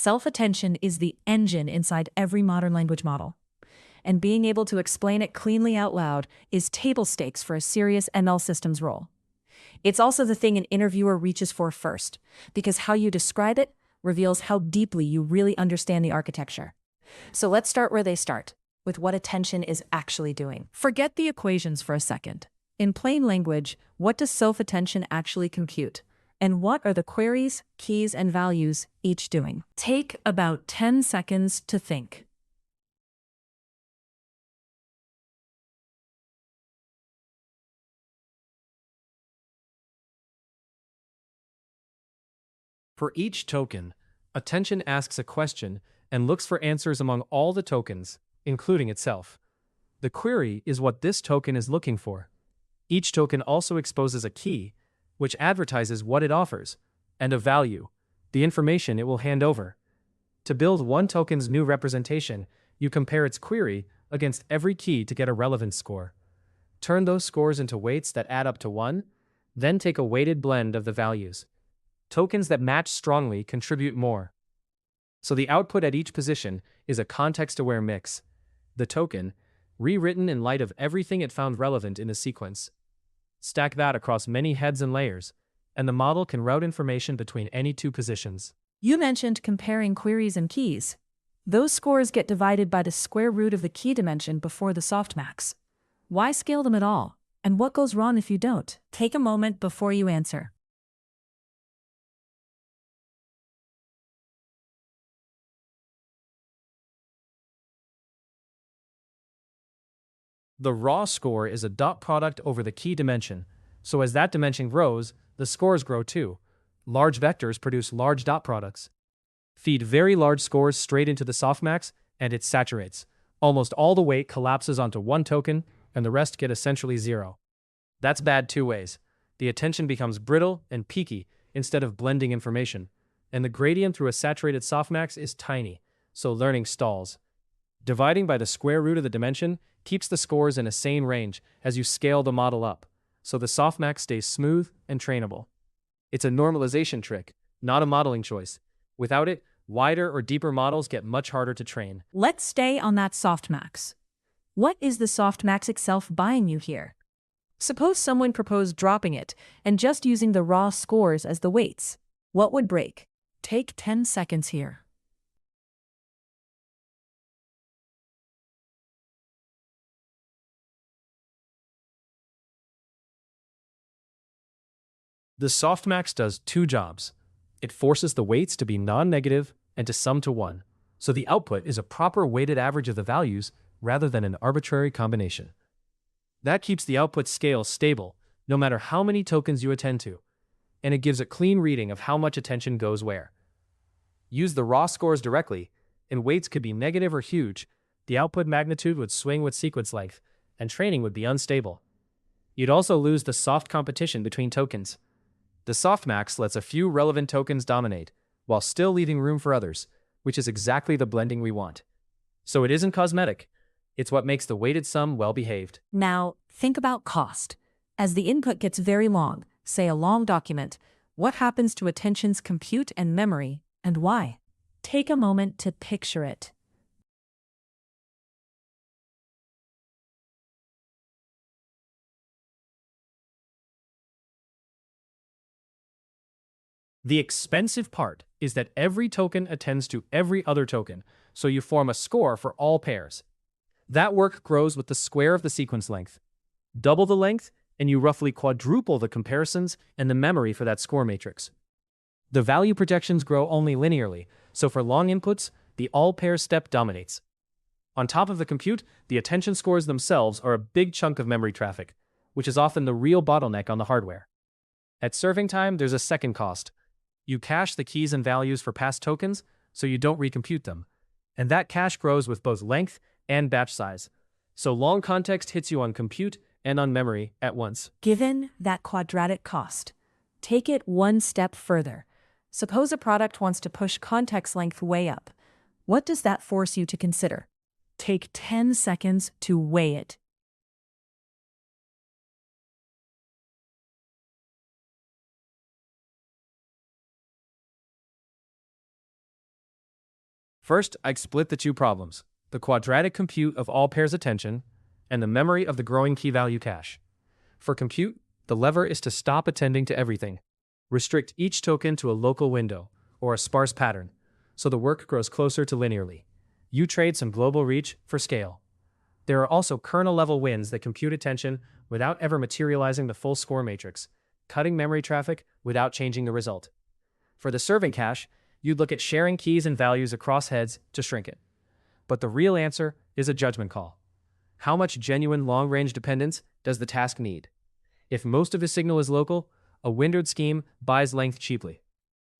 Self-attention is the engine inside every modern language model, and being able to explain it cleanly out loud is table stakes for a serious ML systems role. It's also the thing an interviewer reaches for first, because how you describe it reveals how deeply you really understand the architecture. So let's start where they start, with what attention is actually doing. Forget the equations for a second. In plain language, what does self-attention actually compute? And what are the queries, keys, and values each doing? Take about 10 seconds to think. For each token, attention asks a question and looks for answers among all the tokens, including itself. The query is what this token is looking for. Each token also exposes a key, which advertises what it offers, and a value, the information it will hand over. To build one token's new representation, you compare its query against every key to get a relevance score. Turn those scores into weights that add up to 1, then take a weighted blend of the values. Tokens that match strongly contribute more. So the output at each position is a context-aware mix. The token, rewritten in light of everything it found relevant in the sequence. Stack that across many heads and layers, and the model can route information between any two positions. You mentioned comparing queries and keys. Those scores get divided by the square root of the key dimension before the softmax. Why scale them at all? And what goes wrong if you don't? Take a moment before you answer. The raw score is a dot product over the key dimension, so as that dimension grows, the scores grow too. Large vectors produce large dot products. Feed very large scores straight into the softmax, and it saturates. Almost all the weight collapses onto one token, and the rest get essentially zero. That's bad two ways. The attention becomes brittle and peaky instead of blending information, and the gradient through a saturated softmax is tiny, so learning stalls. Dividing by the square root of the dimension keeps the scores in a sane range as you scale the model up, so the softmax stays smooth and trainable. It's a normalization trick, not a modeling choice. Without it, wider or deeper models get much harder to train. Let's stay on that softmax. What is the softmax itself buying you here? Suppose someone proposed dropping it and just using the raw scores as the weights. What would break? Take 10 seconds here. The softmax does two jobs. It forces the weights to be non-negative and to sum to 1, so the output is a proper weighted average of the values rather than an arbitrary combination. That keeps the output scale stable, no matter how many tokens you attend to, and it gives a clean reading of how much attention goes where. Use the raw scores directly, and weights could be negative or huge, the output magnitude would swing with sequence length, and training would be unstable. You'd also lose the soft competition between tokens. The softmax lets a few relevant tokens dominate, while still leaving room for others, which is exactly the blending we want. So it isn't cosmetic. It's what makes the weighted sum well-behaved. Now, think about cost. As the input gets very long, say a long document, what happens to attention's compute and memory, and why? Take a moment to picture it. The expensive part is that every token attends to every other token, so you form a score for all pairs. That work grows with the square of the sequence length. Double the length, and you roughly quadruple the comparisons and the memory for that score matrix. The value projections grow only linearly, so for long inputs, the all-pair step dominates. On top of the compute, the attention scores themselves are a big chunk of memory traffic, which is often the real bottleneck on the hardware. At serving time, there's a second cost. You cache the keys and values for past tokens, so you don't recompute them. And that cache grows with both length and batch size. So long context hits you on compute and on memory at once. Given that quadratic cost, take it one step further. Suppose a product wants to push context length way up. What does that force you to consider? Take 10 seconds to weigh it. First, I'd split the two problems: the quadratic compute of all pairs attention, and the memory of the growing key-value cache. For compute, the lever is to stop attending to everything. Restrict each token to a local window, or a sparse pattern, so the work grows closer to linearly. You trade some global reach for scale. There are also kernel-level wins that compute attention without ever materializing the full score matrix, cutting memory traffic without changing the result. For the serving cache, you'd look at sharing keys and values across heads to shrink it. But the real answer is a judgment call. How much genuine long-range dependence does the task need? If most of the signal is local, a windowed scheme buys length cheaply.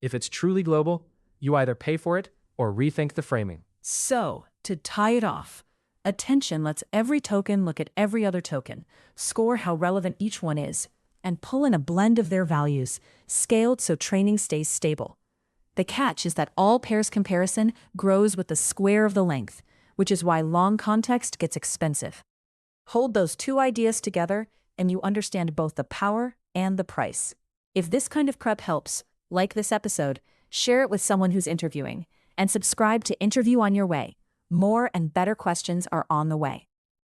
If it's truly global, you either pay for it or rethink the framing. So, to tie it off, attention lets every token look at every other token, score how relevant each one is, and pull in a blend of their values, scaled so training stays stable. The catch is that all pairs comparison grows with the square of the length, which is why long context gets expensive. Hold those two ideas together, and you understand both the power and the price. If this kind of prep helps, like this episode, share it with someone who's interviewing, and subscribe to Interview on Your Way. More and better questions are on the way.